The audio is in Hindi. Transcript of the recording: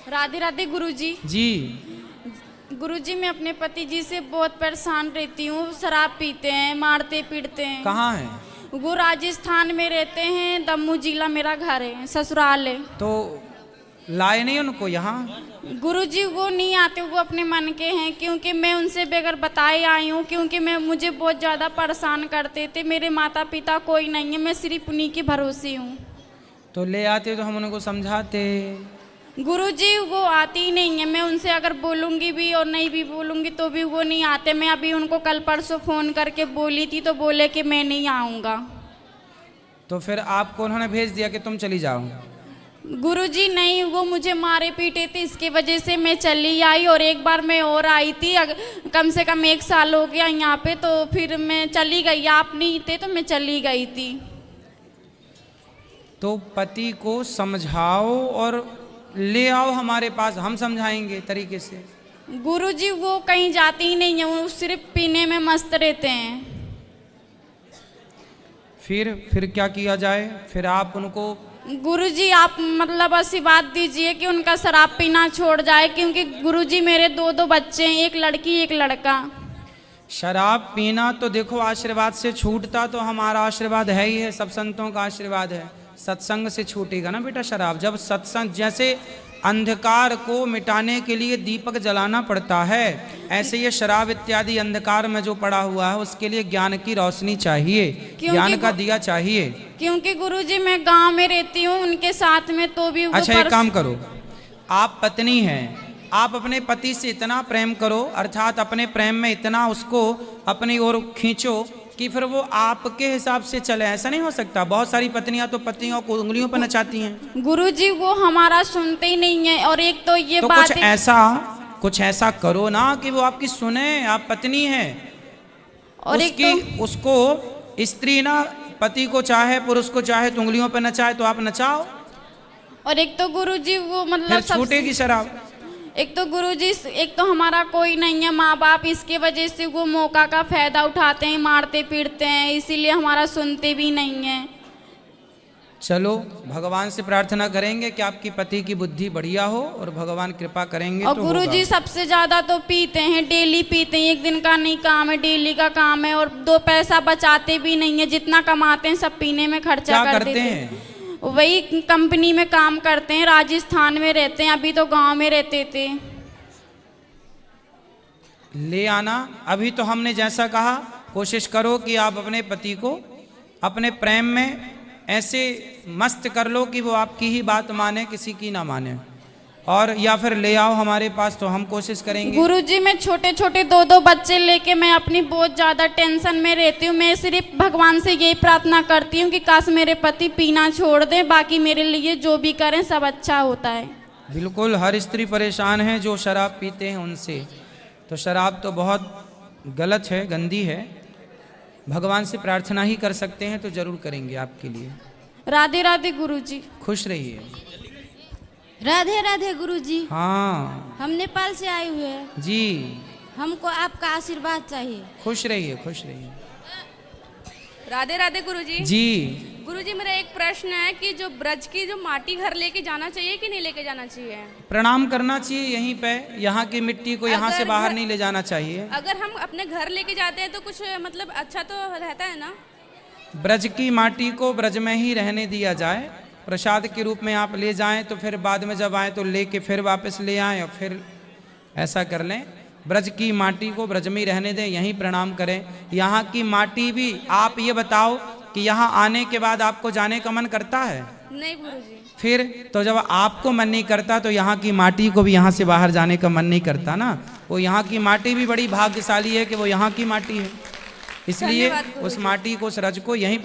राधे राधे गुरुजी। जी। गुरुजी, मैं अपने पति जी से बहुत परेशान रहती हूँ। शराब पीते हैं, मारते पीटते हैं। कहाँ है? वो राजस्थान में रहते हैं, दमू जिला मेरा घर है, ससुराल है। तो लाए नहीं उनको यहाँ? गुरुजी वो नहीं आते, वो अपने मन के हैं, क्योंकि मैं उनसे बगैर बताए आई हूँ, क्योंकि मुझे बहुत ज़्यादा परेशान करते थे। मेरे माता पिता कोई नहीं है, मैं सिर्फ उन्हीं के भरोसे हूँ। तो ले आते तो हम उनको समझाते। गुरुजी वो आती ही नहीं है। मैं उनसे अगर बोलूँगी भी और नहीं भी बोलूँगी तो भी वो नहीं आते। मैं अभी उनको कल परसों फ़ोन करके बोली थी तो बोले कि मैं नहीं आऊँगा। तो फिर आपको उन्होंने भेज दिया कि तुम चली जाओ? गुरुजी नहीं, वो मुझे मारे पीटे थे, इसकी वजह से मैं चली आई। और एक बार मैं और आई थी, कम से कम 1 साल हो गया यहाँ पे, तो फिर मैं चली गई। आप नहीं थे तो मैं चली गई थी। तो पति को समझाओ और ले आओ हमारे पास, हम समझाएंगे तरीके से। गुरुजी वो कहीं जाती ही नहीं है, वो सिर्फ पीने में मस्त रहते हैं। फिर क्या किया जाए? फिर आप उनको गुरुजी आप मतलब आशीर्वाद दीजिए कि उनका शराब पीना छोड़ जाए, क्योंकि गुरुजी मेरे 2 बच्चे हैं, एक लड़की एक लड़का। शराब पीना तो देखो आशीर्वाद से छूटता तो हमारा आशीर्वाद है ही है, सब संतों का आशीर्वाद है। सत्संग से छूटेगा ना बेटा शराब। जब सत्संग, जैसे अंधकार को मिटाने के लिए दीपक जलाना पड़ता है, ऐसे ये शराब इत्यादि अंधकार में जो पड़ा हुआ है उसके लिए ज्ञान की रोशनी चाहिए, ज्ञान का दिया चाहिए। क्योंकि गुरुजी मैं गांव में रहती हूँ उनके साथ में, तो भी अच्छा एक काम करो, आप पत्नी हैं, आप अपने पति से इतना प्रेम करो, अर्थात अपने प्रेम में इतना उसको अपनी ओर खींचो कि फिर वो आपके हिसाब से चले। ऐसा नहीं हो सकता, बहुत सारी पत्नियां तो पतियों को उंगलियों पर नचाती हैं। गुरुजी वो हमारा सुनते ही नहीं है। और एक तो ये तो बात कुछ ऐसा करो ना कि वो आपकी सुने। आप पत्नी हैं और उसकी, उसको स्त्री ना पति को चाहे पुरुष को चाहे तो उंगलियों पर नचाए, तो आप नचाओ। और एक तो गुरुजी वो मतलब फिर छूटेगी शराब। एक तो गुरुजी, एक तो हमारा कोई नहीं है माँ बाप, इसके वजह से वो मौका का फायदा उठाते हैं, मारते पीटते हैं, इसीलिए हमारा सुनते भी नहीं है। चलो भगवान से प्रार्थना करेंगे कि आपकी पति की बुद्धि बढ़िया हो और भगवान कृपा करेंगे। और तो गुरुजी सबसे ज्यादा तो पीते हैं, डेली पीते हैं, एक दिन का नहीं काम है, डेली का काम है। और 2 पैसा बचाते भी नहीं है, जितना कमाते हैं सब पीने में खर्चा कर देते हैं। वही कंपनी में काम करते हैं, राजस्थान में रहते हैं, अभी तो गांव में रहते थे। ले आना। अभी तो हमने जैसा कहा, कोशिश करो कि आप अपने पति को अपने प्रेम में ऐसे मस्त कर लो कि वो आपकी ही बात माने, किसी की ना माने। और या फिर ले आओ हमारे पास, तो हम कोशिश करेंगे। गुरुजी मैं छोटे छोटे 2 बच्चे लेके मैं अपनी बहुत ज़्यादा टेंशन में रहती हूँ। मैं सिर्फ भगवान से यही प्रार्थना करती हूँ कि काश मेरे पति पीना छोड़ दें, बाकी मेरे लिए जो भी करें सब अच्छा होता है। बिल्कुल, हर स्त्री परेशान है जो शराब पीते हैं उनसे। तो शराब तो बहुत गलत है, गंदी है। भगवान से प्रार्थना ही कर सकते हैं, तो जरूर करेंगे आपके लिए। राधे राधे गुरुजी। खुश रहिए। राधे राधे गुरुजी। हाँ हम नेपाल से आए हुए हैं जी। हमको आपका आशीर्वाद चाहिए। खुश रहिए, खुश रहिए। राधे राधे गुरुजी। जी गुरुजी मेरा एक प्रश्न है कि जो ब्रज की जो माटी घर लेके जाना चाहिए कि नहीं लेके जाना चाहिए? प्रणाम करना चाहिए यहीं पे। यहाँ की मिट्टी को यहाँ से बाहर नहीं ले जाना चाहिए। अगर हम अपने घर लेके जाते हैं तो कुछ मतलब अच्छा तो रहता है ना? ब्रज की माटी को ब्रज में ही रहने दिया जाए, प्रसाद के रूप में आप ले जाएं, तो फिर बाद में जब आए तो लेके फिर वापस ले आएं और फिर ऐसा कर लें। ब्रज की माटी को ब्रज में ही रहने दें, यहीं प्रणाम करें। यहाँ की माटी भी, आप ये बताओ कि यहाँ आने के बाद आपको जाने का मन करता है? नहीं गुरुजी। फिर तो जब आपको मन नहीं करता तो यहाँ की माटी को भी यहाँ से बाहर जाने का मन नहीं करता ना। वो यहाँ की माटी भी बड़ी भाग्यशाली है कि वो यहाँ की माटी है, इसलिए उस माटी को, उस रज को यहीं